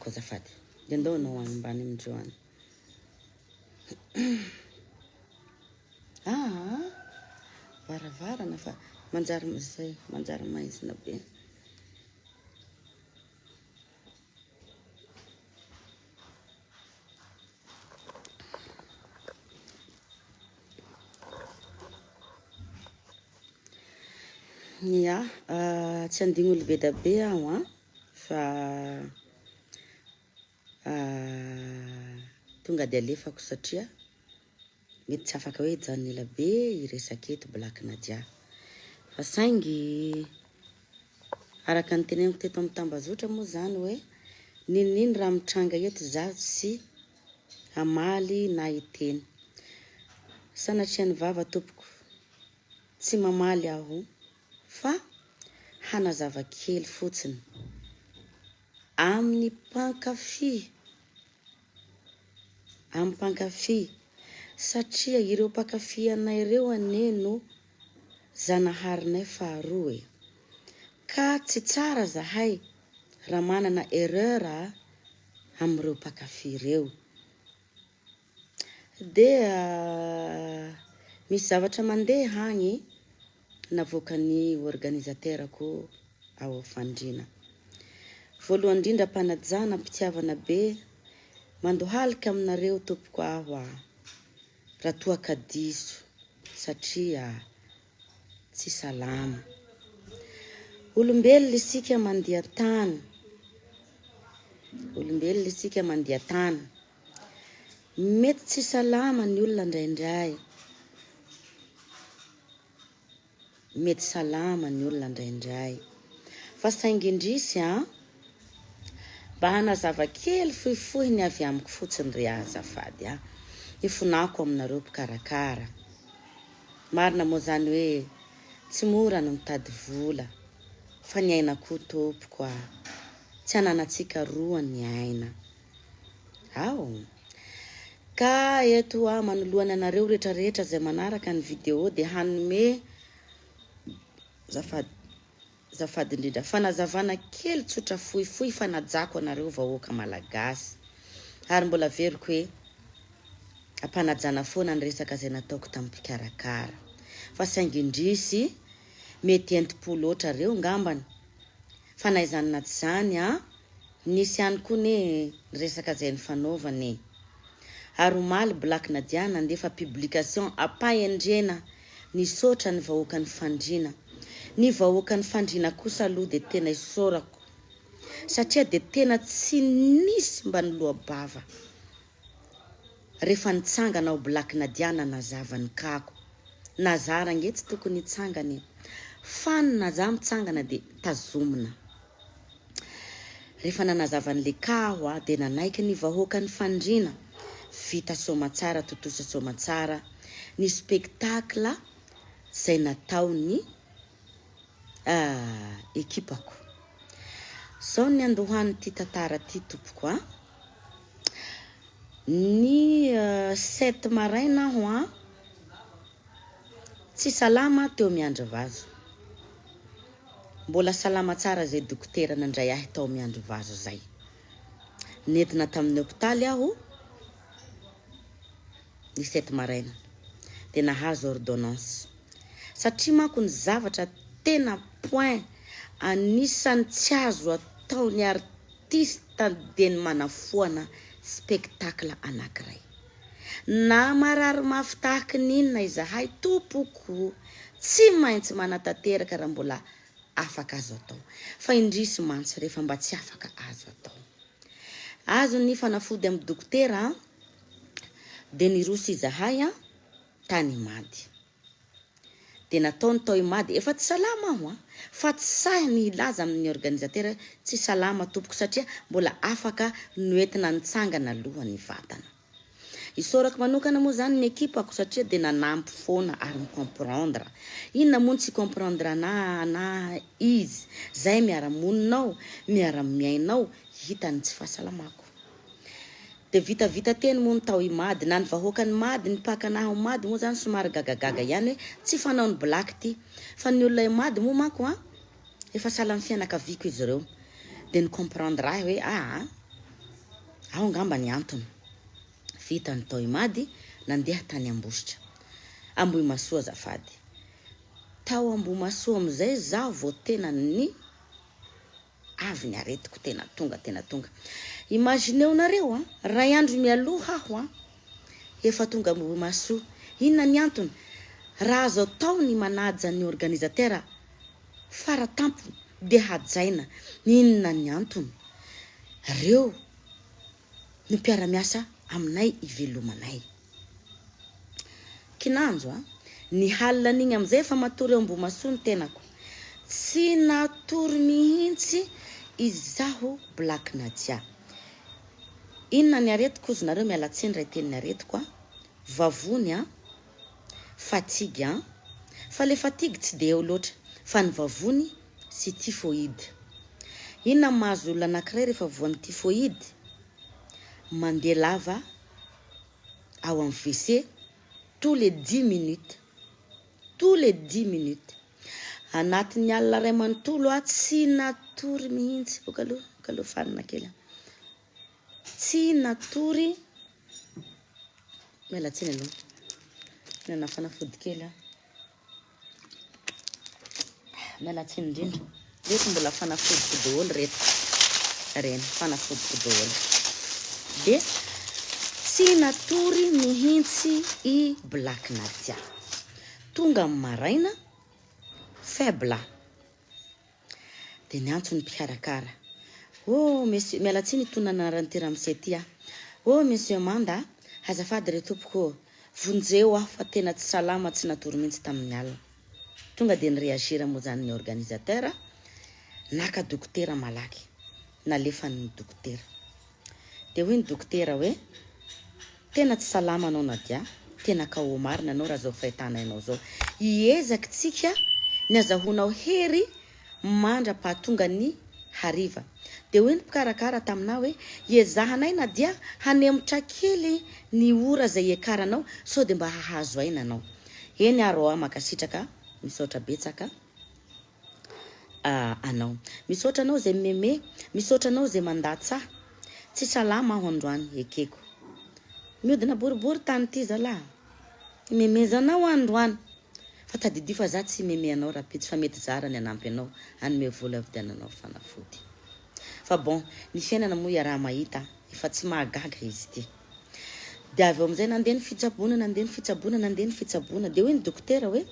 koa zafady. Dia ndao anao any ambany amindreo any. Varavarana fa manjary maizina be. Ya, tsy andigny olo be da be aho fa tonga dia alefako satria mety tsy afaka hoe hijanona be iresaka eto Black Nadia. Fa saingy araka ny teneniko teto amin'ny tambazotra moa zany hoe ninino raha mitranga eto za tsy hamaly na hiteny. Sanatria ny vava tompoko tsy mamaly aho fa hanazava kely fotsiny amin'ny mpankafy satria ireo mpankafy anay ireo aneno zanaharinay faharoa ka tsy tsara zahay raha manana erreur amin'ireo mpankafy ireo. Dia misy zavatra mandeha hagny navoakan'ny organisateurako ao fandriana. Voalohany indrindra mpanajana mpitiavana be mandohalika aminareo tompoko aho raha toa ka diso satria tsy salama. Olombelona isika mandeha tany. Olombelona isika mandeha tany. Mety tsy salama ny olona indraindray. Mety salama ny olona indraindray. Fa saingy indrisy mba hanazava kely fohifohy ny avy amiko fotsiny ry azafady ifonako aminareo mpikarakara. Marina moa zany hoe tsy mora no mitady vola fa ny aina koa tompoko tsy ananatsika roa ny aina. Ka eto manoloana anareo rehetrarehetra zay manaraka ny video dia hanome zafady indrindra fanazavana kely tsotra fohifohy fanajako anareo vahoaka malagasy. Ary mbola veriko hoe ampanajana foana ny resaka zay nataoko tamin'ny mpikarakara. Fa saingy indrisy mety enti-po loatra reo ngambany. Fa na izany na tsy zany nisy ihany koa ny resaka zay nifanaovany. Ary omaly Black Nadia nandefa publication ampahendrena nisotra ny vahoaka ny fandriana. Ny vahoaka ny fandriana kosa aloha dia tena isorako satria dia tena tsy nisy mba ny lohabava rehefa nitsangana ao Black Nadia nazava ny kako. Nazara nge tsy tokony hitsangany fa naza mitsangana dia tazomina. Rehefa nanazava n'le kaho dia nanaiky ny vahoaka ny fandriana vita somatsara totosa somatsara ny spectacle zay nataony ekipako. Sao ny andohany ty tantara ty tompoko ny 7 maraina aho tsy salama teo miandry vazo. Mbola salama tsara zay dokotera nandray ahy tao miandry vazo zay. Nentina tamin'ny hopitaly aho ny 7 maraina dia nahazo ordonnance. Satria manko ny zavatra tena point anisan'ny tsy azo atao ny artista dia ny manafoana spectacle anankiray. Na marary mafy tahaka n'inona izahay tompoko tsy maintsy manatanteraka raha mbola afaka azo atao. Fa indrisy mantsy rehefa mba tsy afaka azo atao. Azo ny fanafody amin'ny dokotera dia nirosy izahay tany Imady. Dia nataony tao Imady efa tsy salama aho fa tsy sahy ny ilaza amin'ny organisateur tsy salama tompoko satria mbola afaka noentina nitsangana aloha ny vatana. Isorako manokana moa zany ny ekipako satria dia nanampy foana ary micomprendre. Inona moa tsy comprendre na izy zay miara-moninao, miara-miainao hitany tsy fahasalamako. Dia vita teny moa ny tao Imady na ny vahoaka ny Imady ny pakanahy Imady moa zany somary gagagaga ihany hoe tsy fanao ny Black ty fa ny olona Imady moa manko efa sahala amin'ny fianakaviako izy ireo. Dia ny comprendre ahy hoe ao ngamba ny antony vita ny tao imady nandeha tany Ambositra Ambohimasoa azafady tao Ambohimasoa amizay za vao tena ny avy ny aretiko tena tonga imagineo nareo ray andro mialoha aho efa tonga Ambohimasoa inona ny antony raha zao tao ny manaja ny organisateur faratampo de hajaina inona ny antony reo ny mpiara-miasa aminay ivelomanay kinanjo ny halina n'igny amizay efa matory eo Ambohimasoa ny tenako tsy natory mihitsy izaho Black Nadia inona ny aretiko ozy nareo mialatsiny ray teny ny aretiko vavony fatigue fa le fatigue tsy de eo loatra fa ny vavony sy typhoïde inona mahazo olona anankiray rehefa voan'ny typhoïde mandeha lava ao amin'ny WC tous les 10 minutes anatin'ny alina ray manontolo tsy natory mihitsy okalo fanina kely tsy natory mialatsiny aloha nana fanafody kely mialatsiny indrindra reto mbola fanafodiko daholo reto reny fanafodiko daholo de tsy natory mihitsy i Black Nadia tonga amin'ny maraina faible de ny antony mpikarakara monsieur mialatsiny tonana rantiramse ty monsieur Manda azafady re tompoko vonjeo fa tena tsy salama tsy natory mihitsy tamin'ny alina tonga de nireagira mo zany ny organisateur naka dokotera malaky nalefa ny dokotera de hoy ny dokotera hoe tena tsy salama anao Nadia tena ka omarina anao raha zao fahitana anao zao iezaka tsika ny azahonao hery mandra-pahatonga ny hariva de hoy ny mpikarakara taminao hoe iezahanay Nadia hanemotra kely ny ora zay ekaranao so de mba hahazo aina anao eny aro makasitraka misaotra betsaka anao misaotra anao zay meme misaotra anao zay mandatsa tsy salama aho androany ekeko miodina boribory tany ty zalahy memezanao androany fa tadidio fa za tsy meme anao raha pitsy fa mety zara ny anampy anao anome vola vidiananao fanafody fa bon ny fiainana moa raha mahita efa tsy mahagaga izy ty de avy eo amizay nandeha ny fitsaboana de hoy ny dokotera hoe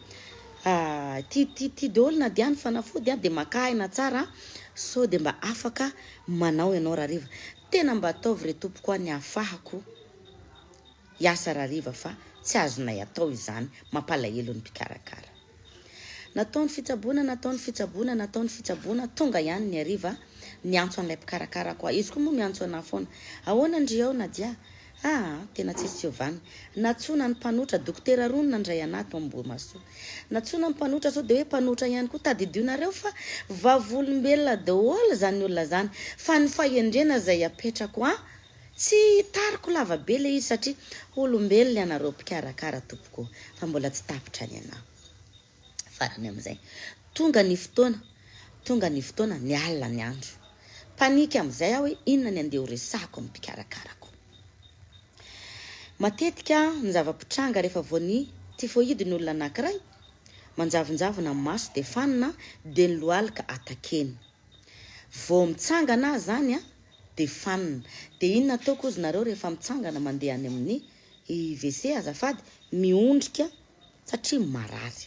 ty daholo na diany fanafody de makaina tsara so de mba afaka manao ianao raha riva tena mba ataovy re tompoko ny afahako iasa raha riva fa tsy azonay atao izany mampalahelo ny mpikarakara nataony fitsaboana tonga ihany ny ariva niantso an'ilay mpikarakara koa izy koa moa miantso ana foana ahoana ndriao Nadia tena tsisy ovany natsona ny mpanotra dokotera Rony nandray anato Ambohimasoa natsona ny mpanotra so de hoe mpanotra ihany koa tadidionareo fa vavolombelona daholo zany olona zany fa ny fahendrena zay apetrako tsy tariko lava be le izy satria olombelona ianareo mpikarakara tompoko fa mbola tsy tapitra ny ana farany amizay tonga ny fotoana ny alina ny andro panika amizay hoe inona ny andeha resako amin'ny mpikarakarako matetika ny zava-pitranga rehefa voany typhoïde ny olona anankiray manjavonjavona amin'ny maso de fanina de ny lohalika atakeny vao mitsangana zany de fanina de inona ataoko ozy nareo rehefa mitsangana mandeha any amin'ny WC azafady miondrika satria marary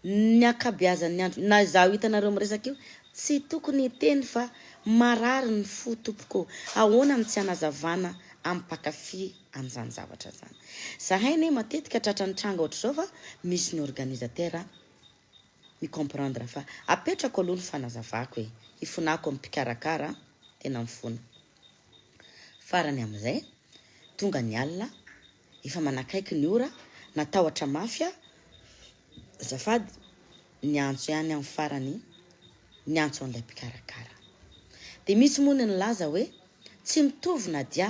ny akabeazan'ny andro na zaho hitanareo miresaka io tsy tokony hiteny fa marary ny fo tompoko ahoana tsy anazavana ampakafy an'izany zavatra zany zahay matetika tratra ny tranga ohatra zao fa misy ny organisateur micomprendre fa apetrako aloha ny fanazavako hoe ifonako amin'ny mpikarakara tena mifona farany amizay tonga ny alina efa manakaiky ny ora natahotra mafia azafady niantso ihany amin'ny farany niantso an'ilay mpikarakara de misy moa ny laza hoe tsy mitovy Nadia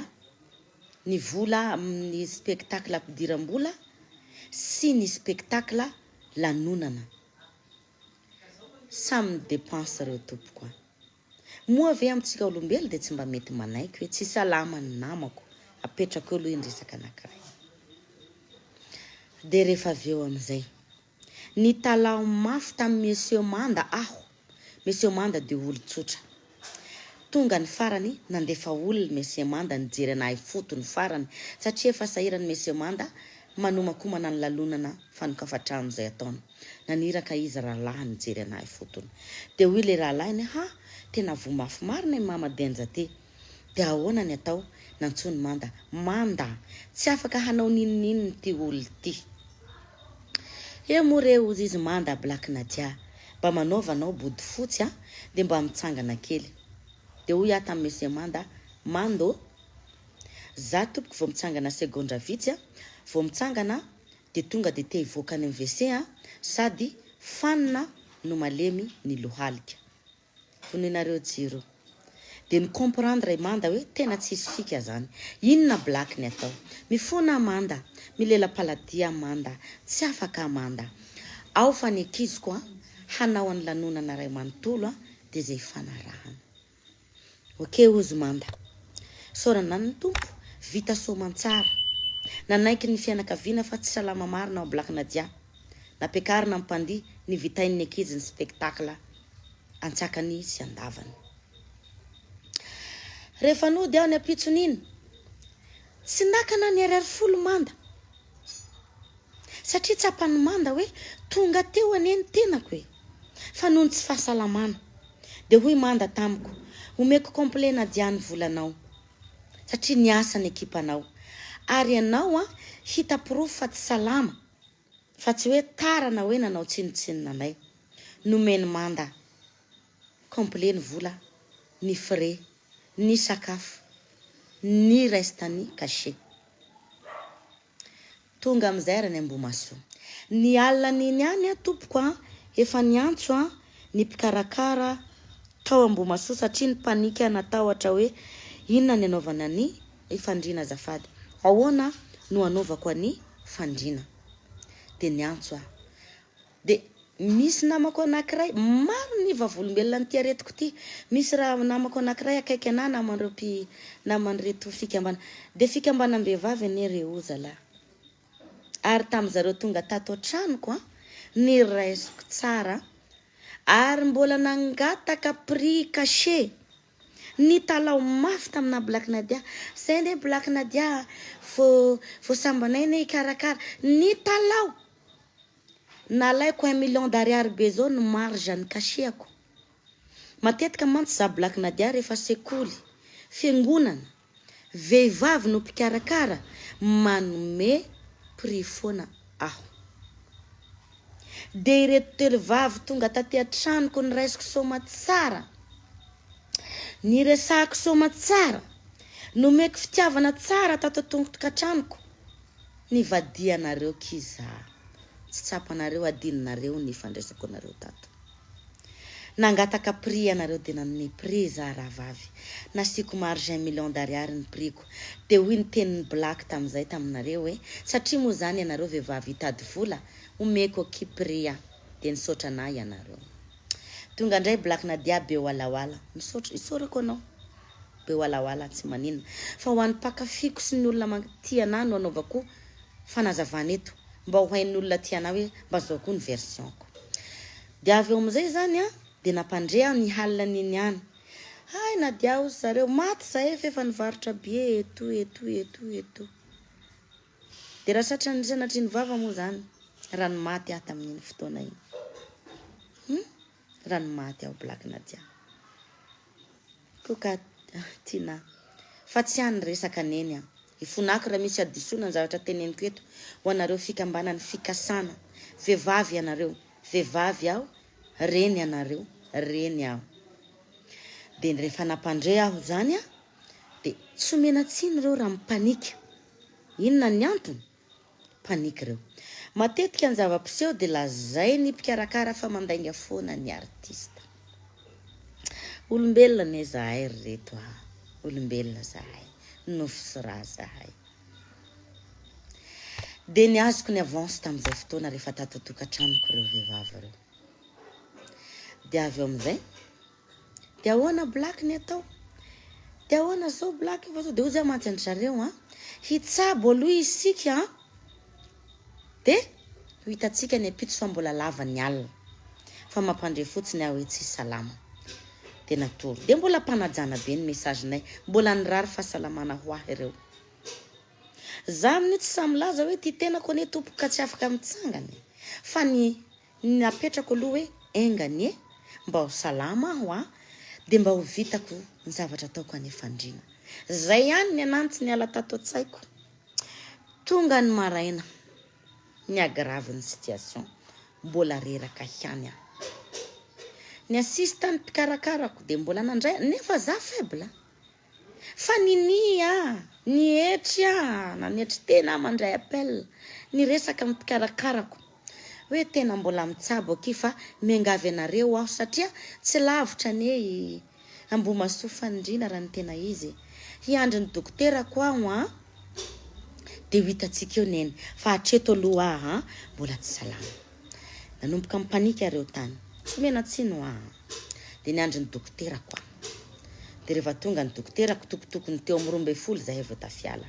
ny vola amin'ny spectacle ampidiram-bola sy ny spectacle lanonana samy dépense reo tompoko moa ve amintsika olombelo dia tsy mba mety manaiky hoe tsy salama ny namako apetraka eo aloha indresaka anankiray. Dia rehefa avy eo amin'izay ny talao mafy tamin'ny Monsieur Manda aho. Monsieur Manda dia olo tsotra. Tonga ny farany nandefa olona Monsieur Manda nijery anahy foto ny farany satria efa sahirany Monsieur Manda manomakomana ny lalonana fanokafatrano izay ataony. Naniraka izy rahalahy nijery anahy fotony. Dia hoy le rahalahy ny tena vomafy marina mama Denja ty. Dia ahoana ny atao? Nantsony Manda. Manda, tsy afaka hanao ninonino ty olo ty. Moa ozy izy Manda Black Nadia. Mba manaovanao body fotsy dia mba mitsangana kely. Dia hoy aho tamin'ny Monsieur Manda, Mando, za tompoko vao mitsangana segondra vitsy vao mitsangana dia tonga dia te hivoaka any amin'ny WC sady fanina no malemy ny lohalika. Voninareo jiro. Dia ny comprendre Manda hoe tena tsisy fika zany. Inona Black ny atao? Mifona Manda, milela paladia Manda, tsy afaka Manda. Ao fa ny akiziko hanao any lanonana ray manontolo dia zay fanarahana. Okey ozy Manda. Saorana ny tompo, vita soamantsara. Nanaiky ny fianakaviana fa tsy salama marina ao Black Nadia. Napiakarina mpandihy ny vitain'ny ankizy ny spectacle antsakany sy andavany. Rehefa nody aho ny apitson'iny, tsy nakana ny ariary folo Manda. Satria tsapany Manda hoe tonga teo aneny tenako hoe. Fa noho tsy fahasalamana. Dia hoy Manda tamiko, omeko complet Nadia ny volanao. Satria niasa ny ekipanao. Ary ianao hita pirofo fa tsy salama. Fa tsy hoe tara na hoe nanao tsinotsinona anay. Nomeny Manda complet ny vola, ny frais, ny sakafo, ny restany cachet. Tonga amin'izay ary ny Ambohimasoa. Ny alina niny any tompoko efa niantso ny mpikarakara tao Ambohimasoa satria ny panika natahotra hoe inona ny anaovana ny fandriana azafady. Ahoana no anaovako ny fandriana. Dia niantso dia misy namako anankiray maro ny vavolombelona ny tiaretiko ty. Misy raha namako anankiray akaiky anahy naman'ireto fikambana. Dia fikambanam-behivavy ny reo zalahy. Ary tamin'izareo tonga tato an-tranoko ny raisiko tsara ary mbola nangataka prix cachet ny talao mafy tamina Black Nadia. Zay nde Black Nadia fo sambanay ne ikarakara ny talao. Nalaiko 1 million d'ariary be zao ny marge ny cachetako. Matetika mantsy za Black Nadia rehefa sekoly fiangonana vehivavy no mpikarakara manome prix foana aho. Dia ireto televavy tonga taty an-tranoko ny raisiko soma tsara. Ny resako soma tsara. Nomeko fitiavana tsara tato tongotra an-tranoko. Ny vadianareo kiza. Tsy tsapanareo adininareo ny fandraisako anareo tato. Nangataka prix anareo dia nanome prix za rahavavy. Nasiko marge 1 million d'ariary ny prix-ko. Dia hoy ny tenin'ny Black tamin'izay taminareo hoe satria moa zany ianareo vehivavy hitady vola omeko aky prix dia nisaotra anahy ianareo. Tonga indray Black Nadia be walawala. Isaorako anao. Be walawala tsy maninona. Fa ho an'ny mpakafiko sy ny olona tia anahy no anaovako fanazavana eto. Mba ho hain'ny olona tia anahy hoe mba zao koa ny versionko. Dia avy eo amin'izay zany dia nampandre aho ny halina niny any. Hay Nadia ozy zareo maty zahay efa nivarotra bie eto. Dia raha satra ny sanatry ny vava moa zany rano maty aho tamin'iny fotoana iny. Rano maty aho Black Nadia. Koka tina. Fa tsy any resaka neny ifonako raha misy adisona ny zavatra teneniko eto ho anareo fikambanany fikasana. Vehivavy anareo. Vehivavy aho. Reny anareo. Reny aho. Dia rehefa nampandre aho zany dia tsy omena tsiny reo raha mipanika. Inona ny antony? Panika reo. Matetika ny zava-piseho dia lazay ny mpikarakara fa mandainga foana ny artista. Olombelona ne zahay reto olombelona zahay. Nofo sy raha zahay. Dia ny azoko ny avance tamin'izay fotoana rehefa tato tokantranoko reo vehivavy reo. Dia avy eo amin'izay dia ahoana black ny atao dia ahoana zao black fa dia ozy mantsy andry zareo hitsabo aloha isika dia ho hitantsika ny apitso fa mbola lava ny alina fa mampandre fotsiny aho hoe tsy salama dia natoro dia mbola mpanajana be ny mesagenay mbola nirary fahasalamana ho ahy ireo za amin'ny tsy samylaza hoe ty tenako ane tompoka ka tsy afaka mitsangany fa ny napetrako aloha hoe engany mba ho salama aho dia mba ho vitako ny zavatra ataoko any fandriana zay ihany ny anantsy ny ala tato an-tsaiko tonga ny maraina ny agravy ny situation mbola reraka hiany ny assistant ny mpikarakarako dia mbola nandray nefa za faible fa ny etry nanetry tena mandray appel ny resaka amin'ny mpikarakarako hoe tena mbola mitsabo aky fa miangavy anareo aho satria tsy lavitra ny Ambohimasoa fandriana raha ny tena izy hiandry ny dokterako aho dia ho hitantsika eo neny fa hatreto aloha mbola tsy salama nanomboka mipanika ireo tany tsy mena tsino dia niandry ny dokterako dia rehefa tonga ny dokterako tokotokony teo amin'ny 12 zahay vao tafiala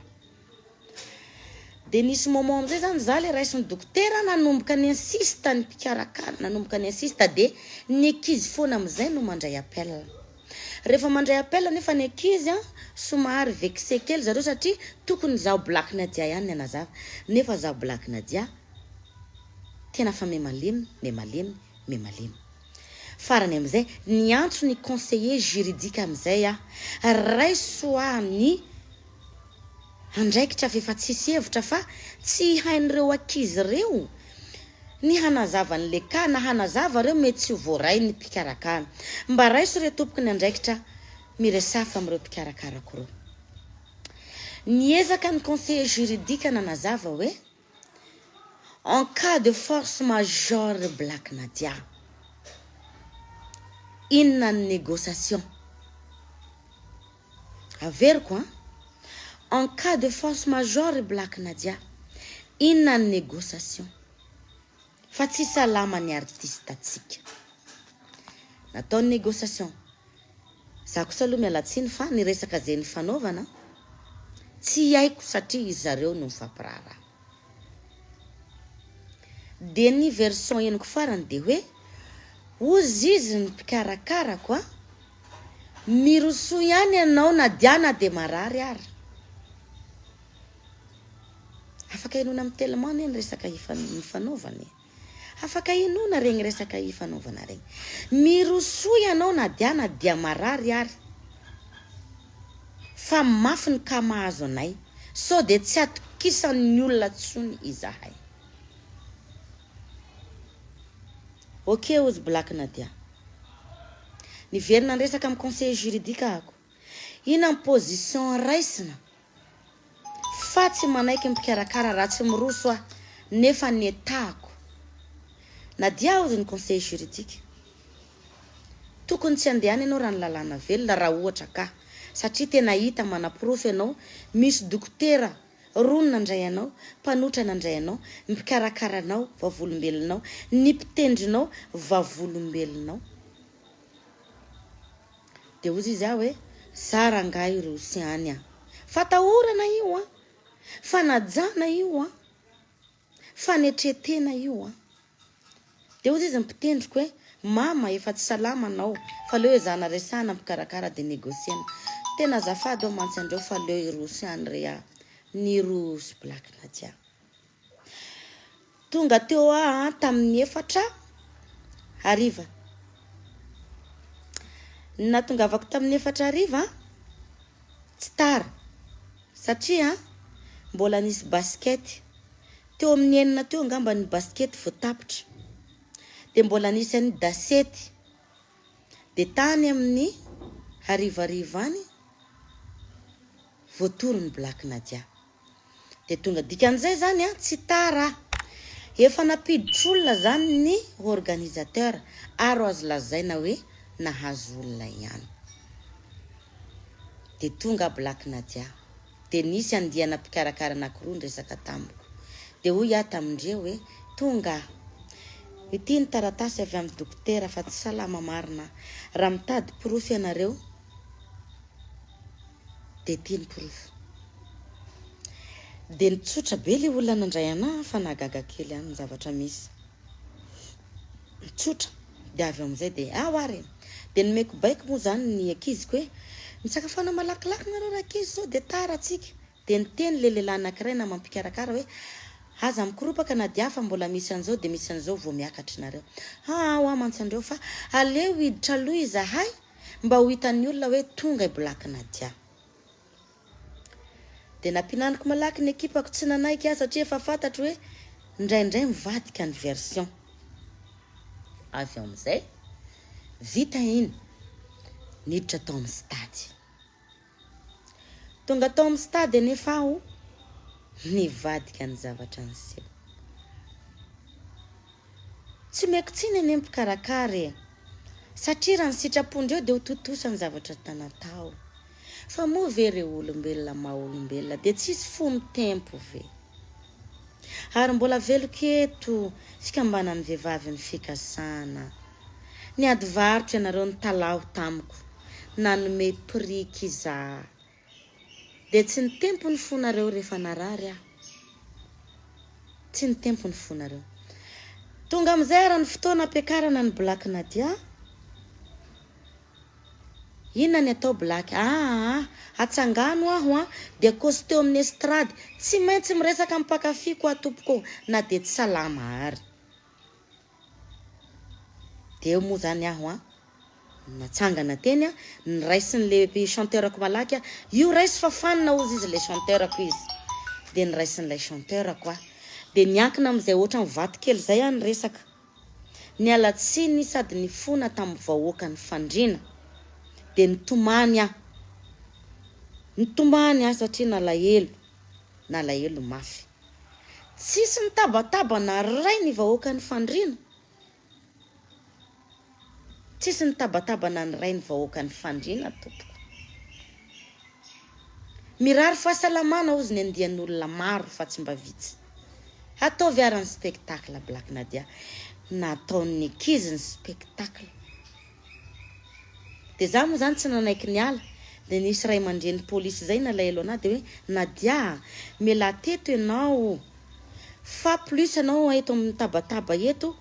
dia nisy moment amizay zany za le raisy ny dokotera nanomboka ny insista ny mpikarakara nanomboka ny insista dia ny ankizy foana amizay no mandray appel rehefa mandray appel nefa ny ankizy somary vexé kely zareo satria tokony zaho black nadia ihany ny anazava nefa zaho black nadia tena fa memalemy farany amizay ny antso ny conseiller juridique amizay raiso amin'ny andraikitra fa tsisy hevitra fa tsy hain'ireo ankizy ireo ny hanazava ny leka na hanazava ireo mety tsy voaray ny mpikarakara mba raiso ireo tompoky ny andraikitra miresafa amin'ireo mpikarakarako ireo niezaka ny conseiller juridique nanazava hoe en cas de force majeure black nadia inona ny négociation averiko en cas de force majeure black nadia inona ny négociation fa tsy salama ny artiste atsika natao ny négociation za kosa aloha mialatsiny fa ny resaka zay ny fanaovana tsy haiko satria izy zareo no mifampirara dia ny version eniko farany dia hoe ozy izy ny mpikarakarako miroso ihany ianao na diana dia marary ary afaka inona amin'ny telemana ny resaka ifanaovana afaka inona regny resaka ifanaovana regny miroso ianao na diana dia marary ary fa mafy ny ka mahazo anay so dia tsy atokisan'ny olona tsony izahay ok ozy black nadia niverina ny resaka amin'ny conseiller juridique ako ina ny position raisina fa tsy manaiky mpikarakara raha tsy miroso nefa ny etako nadia ozy ny conseiller juridique tokony tsy andehany ianao raha ny lalàna velona raha ohatra ka satria tena hita manaprofy ianao misy dokotera rono nandray anao mpanotra nandray anao mpikarakara-nao vavolombelonao ny mpitendrinao vavolombelonao dia ozy izy hoe sara ngahy rosy any fatahorana io fanajana io fanetretena io dia ozy izy mpitendriko hoe mama efa tsy salama anao fa leo ezana resana mpikarakara dia negosiana tena azafady ao mantsy andreo fa leo irosy any re ny rosy black nadia tonga teo tamin'ny 4 hariva natongavako tamin'ny 4 hariva tsy tara satria mbola nisy basket teo amin'ny 9 teo ngamba ny basket voatapitra dia mbola nisy any dasety dia tany amin'ny harivariva any voatoro ny black nadia dia tonga dikan'izay zany tsy tara efa napiditry olona zany ny organisateur ary azo lazaina hoe nahazo olona ihany dia tonga black nadia dia nisy andiana mpikarakara anankiroa ny resaka tamiko dia hoy aho tamindreo hoe tonga ity ny taratasy avy amin'ny dokotera fa tsy salama marina raha mitady porofo ianareo dia ity ny porofo dia nitsotra be ilay olona nandray anahy fa nahagaga kely ihany ny zavatra misy tsotra dia avy amin'izay dia oary dia nomeko baiko moa zany ny ankiziko hoe misakafana malakilaky nareo raha ankizy zao dia tara atsika dia niteny le lehilahy anankiray na mampikarakara hoe aza mikoropaka na diafa mbola misy an'izao dia misy an'izao vao miakatra nareo mantsy andreo fa aleo hiditra aloha izahay mba ho hitan'ny olona hoe tonga iblaky na dia dia nampinaniko malaky ny ekipako tsy nanaiky satria efa fantatro hoe indraindray mivadika ny version avy amin'izay vita iny niditra tao amin'ny stady tonga tao amin'ny stady nefa aho nivadika ny zavatra niseho tsy meko tsiny eny mpikarakara satria raha ny sitrapondreo dia ho totosa ny zavatra tanatao fa moa ve ireo olombelona maha olombelona dia tsisy fony tempo ve ary mbola veloko eto fikambanan'ny vehivavy ny fikasana ny ady varotra ianareo ny talao tamiko nanome prix kiza dia tsy ny tempo ny fonareo rehefa narary tsy ny tempo ny fonareo tonga amin'izay raha ny fotoana ampiakarana ny blaky nadia inona ny atao blaky atsangano aho dia kosteo amin'ny estrady tsy maintsy miresaka mpakafiko atompoko na dia tsy salama ary dia eo moa zany aho natsangana teny ny raisin'le chanteurako malaky io raisy fafanina ozy izy le chanteurako izy dia ny raisin'ilay chanteurako dia niankina amin'izay ohatra ny vato kely zay ny resaka ny alatsiny sady ny fona tamin'ny vahoaka ny fandrina dia nitomany satria nalahelo mafy tsisy nitabatabana ray ny vahoaka ny fandrina tsisy nitabatabana ny ray ny vahoaka ny fandrina tompoko mirary fahasalamana ozy ny andian'olona maro fa tsy mba vitsy ataovy arany spectacle blaky nadia nataon'ny ankizy ny spectacle dia za moa zany tsy nanaiky ny ala dia nisy ray mandreny polisy zay nalahelo anahy dia hoe nadia mela teto ianao fa plus ianao eto amin'ny tabataba eto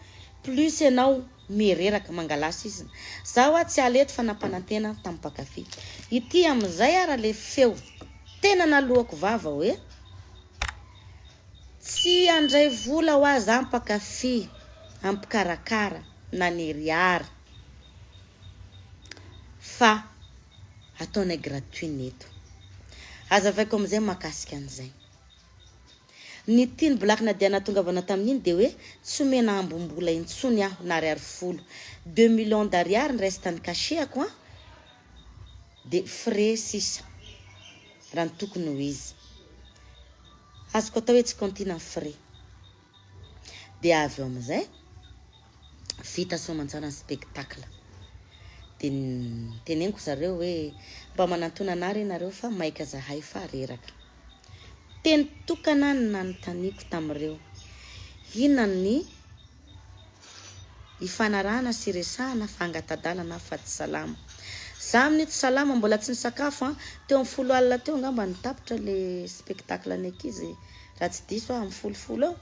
plus ianao mireraka mangalasa izy zaho tsy aleto fa nampanantena tamin'ny mpakafy ity amin'izay ara le feo tena nalohako vava hoe tsy andray vola ho azy ampakafy ampikarakara na neriary fa ataonay gratuit neto azavaiko amin'izay makasika an'izay ny tiany blaky nadia natongavana tamin'iny dia hoe tsy omena ambom-bola intsony aho na ariary folo 2 millions d'ariary ny reste ny cacheko dia frais sisa raha ny tokony ho izy azoko atao hoe tsy continue frais dia avy eo amin'izay vita soamantsara ny spectacle dia teneniko zareo hoe mba manantona anary ianareo fa maika zahay fa reraka teny tokana ny nanontaniako tamin'ireo inona ny ifanarahana sy resahana fangatadalana fa tsy salama za amin'ito salama mbola tsy ny sakafo teo amin'ny 10 alina teo angamba nitapitra le spectacle ny ankizy raha tsy diso amin'ny 10 eo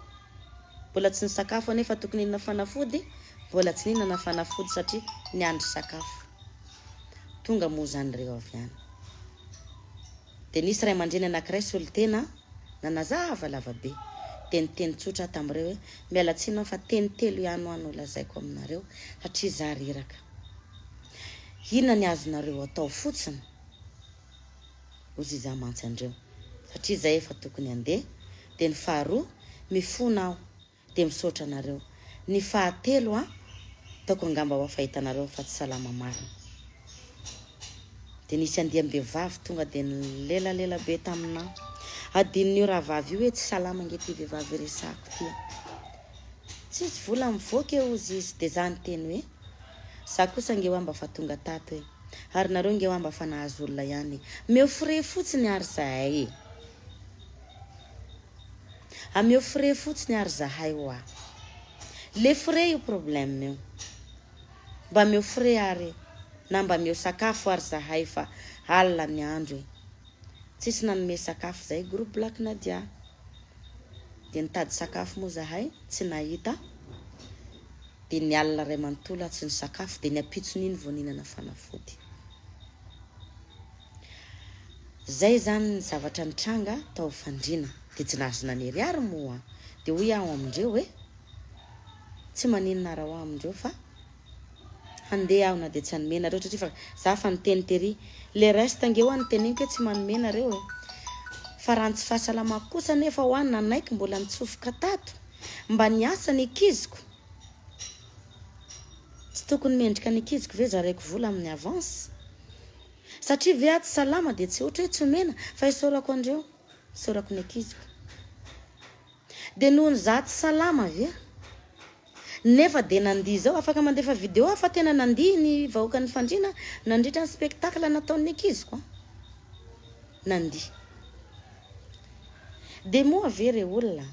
mbola tsy ny sakafo anefa tokony hinana fanafody mbola tsy nihinana fanafody satria ny andro sakafo tonga moa zany reo avy any dia nisy ray mandreny anankiray solitena nanazava lavabe dia niteny tsotra tamin'ireo hoe miala tsiny fa teny telo ihany ho lazaiko aminareo satria za reraka inona ny azonareo atao fotsiny ozy za mantsy andreo satria zay efa tokony andeha dia ny faharoa mifona aho dia misaotra anareo ny fahatelo taoko angamba ho fahitanareo fa tsy salama marina dia nisy andiam-behivavy tonga dia nilelalela be taminahy adin'io raha vavy io hoe tsy salama ngety vehivavy resako ty tsisy vola mivoaka eo ozy izy dia za nyteny hoe za kosa ngeo amba fa tonga tato ary nareo ngeo amba fa nahazo olona ihany meo frais fotsiny ary zahay ameo frais fotsiny ary zahay le frais io problème io mba meo frais ary na mba meo sakafo ary zahay fa alina ny andro tsisy nanome sakafo zay groupe Black Nadia de nitady sakafo mo zahay tsy nahita de ny alina ray manontolo tsy ny sakafo de ny apitson'iny voninana fanafody zay zany ny zavatra nitranga tao fandrina de tsy nahazo nanery ary moa de hoy aho amindreo hoe tsy maninona raha ho amindreo fa handeha aho na de tsy hanomena reo satria fa za fa niteny tery le reste angeo any teneniko hoe tsy manomena reo fa raha tsy fahasalamako kosa nefa hoany nanaiky mbola mitsofoka tato mba niasa ny akiziko tsy tokony mendrika ny akiziko ve zaraiko vola amin'ny avance satria ve ato salama de tsy ohatra hoe tsy omena fa isaorako andreo isaorako ny akiziko de noho ny za tsy salama ve nefa de nandihy zao afaka mandefa video afa tena nandihy ny vahoaka ny fandrina nandritra ny spectacle nataon'ny akiziko nandihy de moa ve re olona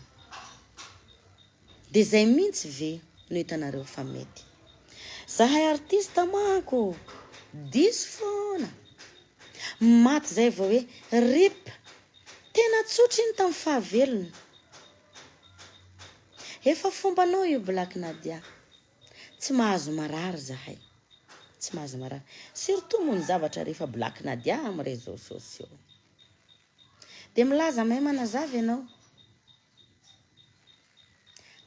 de zay mihitsy ve no hitanareo fa mety zahay artiste manko diso foana maty zay vao hoe rip tena tsotra iny tamin'ny fahavelony efa fombanao io Black Nadia tsy mahazo marary zahay tsy mahazo marary surtout moa ny zavatra rehefa Black Nadia amin'ny réseaux sociaux de milaza mahay manazava ianao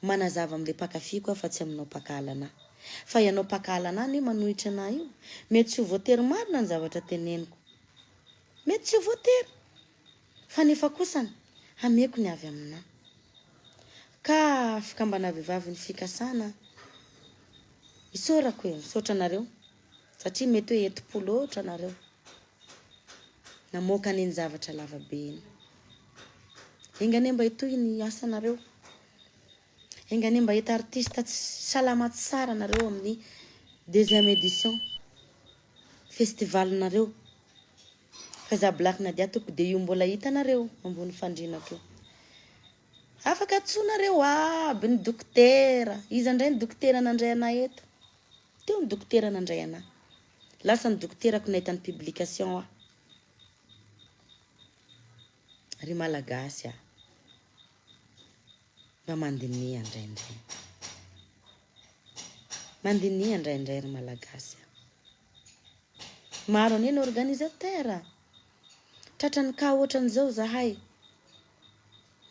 manazava amin'le pakafiko fa tsy aminao pakalana fa ianao pakalana ny manohitra ana io mety tsy ho voatery marina ny zavatra teneniko mety tsy ho voatery fa nefa kosany hameko ny avy amina ka fikambana vehivavy ny fikasana isorako eo misaotra nareo satria mety hoe enti-polo ohatra nareo namoaka ny zavatra lava be iny engane mba hitohy ny asanareo engane mba hita artiste salama tsara nareo amin'ny 2e édition festival nareo fa za Black Nadia toko de io mbola hitanareo ambony fandrinako io afaka tsonareo aby ny dokotera iza ndray ny dokotera nandray ana eto teo ny dokotera nandray ana lasa ny dokoterako nahita ny publication ry malagasy mba mandiniha ndraindray mandiniha ndraindray ry malagasy maro aneny organisateur tratrany ka ohatran'izao zahay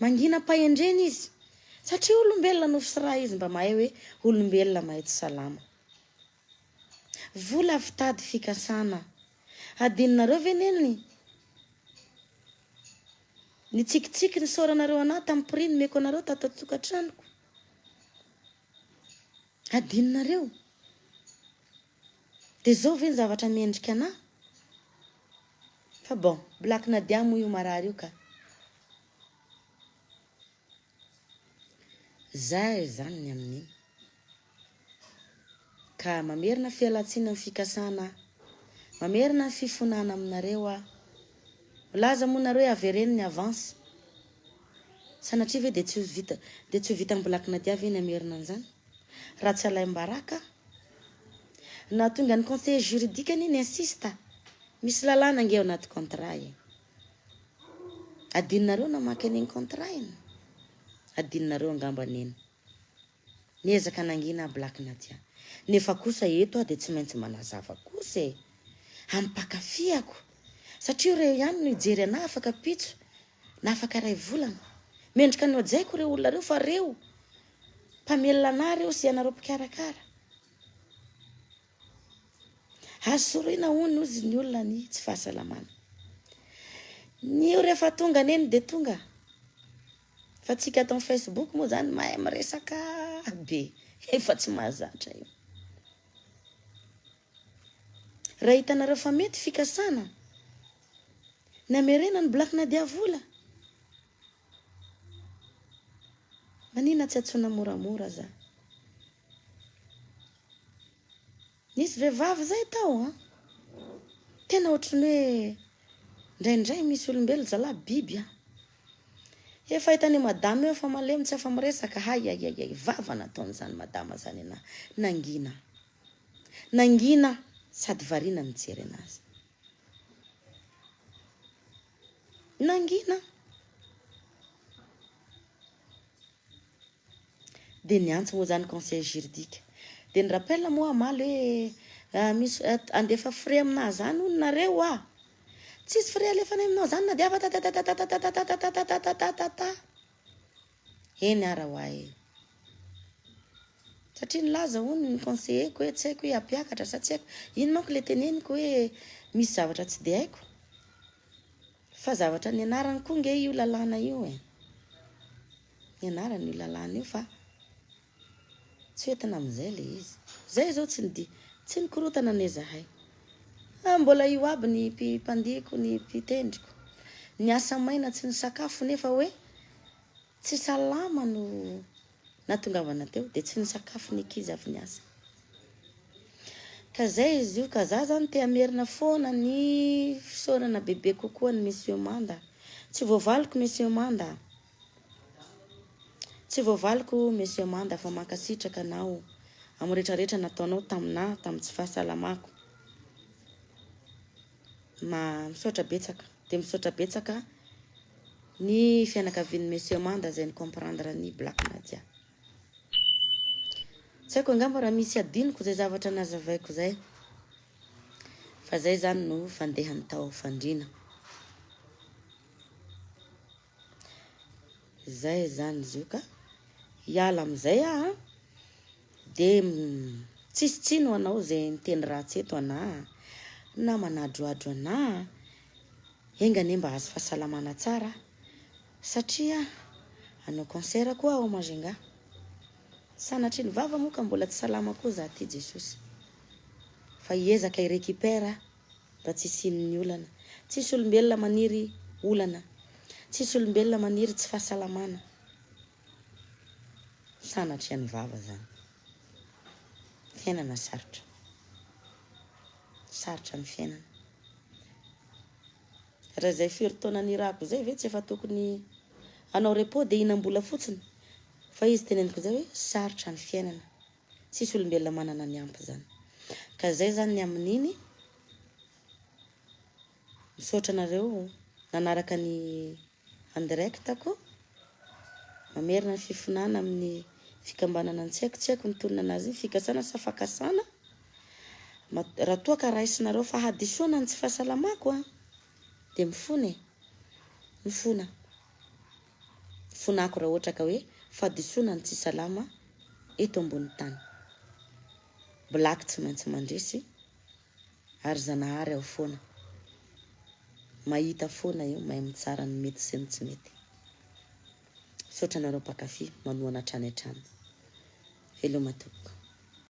mangina pahendreny izy satria olombelona no fisiraha izy mba mahay hoe olombelona mahay tsy salama vola vitady fikasana adinonareo veneniny ny tsikitsiky ny soranareo ana tamin'ny prix nomeko anareo tato tokantranoko adinonareo de zao ve ny zavatra mendrika ana fa bon Black Nadia mo io marary io ka zay zany ny amin'iny ka mamerina fialatsina ny fikasana mamerina ny fifonana aminareo laza mo nareo avereny ny avance sanatria ve de tsy ho vita ny Black Nadia ve ny amerina an'izany raha tsy alaim-baraka na tonga ny conseil juridique any insiste misy lalàna ange ao anaty contrat adinonareo namaky an'iny contrat iny adinonareo angamba neny niezaka nangina Black Nadia nefa kosa eto de tsy maintsy manazava kosa ampakafiako satria reo ihany no ijery ana afaka pitso na afaka ray volana mendrika ny ojaiko reo olona reo fa reo mpamelona ana reo sy anareo mpikarakara asorina hony ozy ny olona ny tsy fahasalamana nio rehefa tonga neny de tonga fa tsika atao Facebook moa zany mahay miresaka be efa tsy mahazatra io raha hitanareo fa mety fikasana namerena ny Black Nadia vola manina tsy atsona moramora za nisy vehivavy zay tao tena ohatrany hoe ndraindray misy olombelo zala biby efa hitany madama efa malemy tsy afa miresaka hay vava nataony zany madama zany ana nangina sady varina mijery anazy nangina de niantso moa zany conseil juridique de ny rappel moa maly hoe misy andefa frais amina zany ononareo tsisy frais alefa any aminao zany na diava eny ara hoay satria nilaza hono ny conseillerko hoe tsy haiko hoe ampiakatra sa tsy haiko ino manko le teneniko hoe misy zavatra tsy de haiko fa zavatra ny anarany koa nge io lalàna io ny anarany io lalàna io fa tsy hoentina amizay le izy zay zao tsy nikorotana ane zahay mbola io aby ny mpandiko ny mpitendriko ny asa maina tsy ny sakafo nefa hoe tsy salama no natongavana teo de tsy ny sakafo ny ankizy avy ny asa ka zay izy io ka za zany te amerina foana ny fisaorana bebe kokoa ny monsieur Manda tsy voavaliko monsieur Manda tsy voavaliko monsieur Manda fa mankasitraka anao amin'ny rehetrarehetra nataonao tamina tamin'ny tsy fahasalamako misaotra betsaka de misaotra betsaka ny fianakavian'ny monsieur Manda zay ny comprendre ny Black Nadia tsy haiko angamba raha misy adiniko zay zavatra nazavaiko zay fa zay zany no fandehany tao fandrina zay zany izy io ka hiala amizay de tsisy tsino anao zay niteny ratsy eto ana na manadroadro ana engane mba azo fahasalamana tsara satria anao concert koa ao Majunga sanatry ny vava moa ka mbola tsy salama koa za ty Jesosy fa hiezaka irekipera mba tsy sin'ny olana tsisy olombelona maniry olana tsisy olombelona maniry tsy fahasalamana sanatry ny vava zany fiainana sarotra ny fiainana raha zay firy-taona nirahako zay ve tsy efa tokony anao repos de inam-bola fotsiny fa izy teneniko zay hoe sarotra ny fiainana tsisy olombelona manana ny ampy zany ka zay zany ny amin'iny misaotra nareo nanaraka ny andirektako mamerina ny fifinana amin'ny fikambanana ny tsy haiko ny tonona anazy iny fikasana sa fakasana raha toa ka raisinareo fa hadisoana ny tsy fahasalamako de mifonako raha ohatra ka hoe fahadisoana ny tsy salama eto ambony tany Black tsy maintsy mandresy ary Zanahary ao foana mahita foana io mahay mitsara ny mety sy ny tsy mety misaotra nareo mpakafy manoana hatrany hatrany veloma tompoko